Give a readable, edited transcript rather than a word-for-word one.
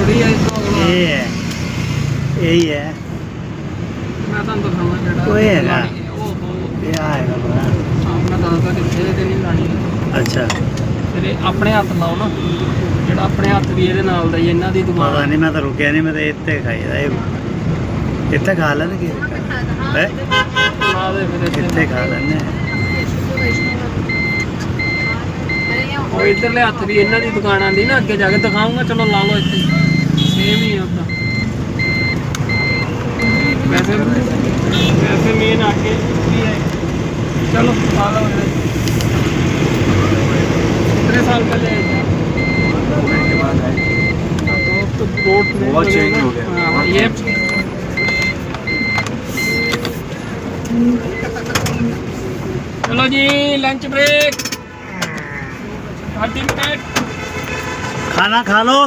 थोड़ी है तो ये है, यही है। मैं तो दिखाऊंगा जेड़ा कोई हैगा। ओहो ये आएगा बड़ा। अपना दादा किथे ते नहीं लानी अच्छा ਫਿਰ ਆਪਣੇ ਹੱਥ ਲਾਓ ਨਾ ਜਿਹੜਾ ਆਪਣੇ ਹੱਥ ਵੀ ਇਹਦੇ ਨਾਲ ਦਾ ਹੀ ਇਹਨਾਂ ਦੀ पता ਦੁਕਾਨ नहीं, मैं तो रुकिया नहीं, मैं तो इतने खाई था। इतने खा लेने की है, ਲਾ ਦੇ ਫਿਰ इतने खा लेने। ਉਹ ਇਧਰਲੇ ਹੱਥ ਵੀ ਇਹਨਾਂ ਦੀ ਦੁਕਾਨ ਆਂਦੀ ਨਾ ਅੱਗੇ ਜਾ ਕੇ ਦਿਖਾਉਂਗਾ ਚਲੋ ਲਾ ਲਓ ਇੱਥੇ ਸੇਮ ਹੀ ਆ ਉਹਦਾ ਵੈਸੇ ਮੇਨ ਆਗੇ ਵੀ है चलो ला लो कितने साल पहले तो रोड बहुत चेंज हो गया। हाँ ये चलो जी लंच ब्रेक 30 मिनट खाना खा लो।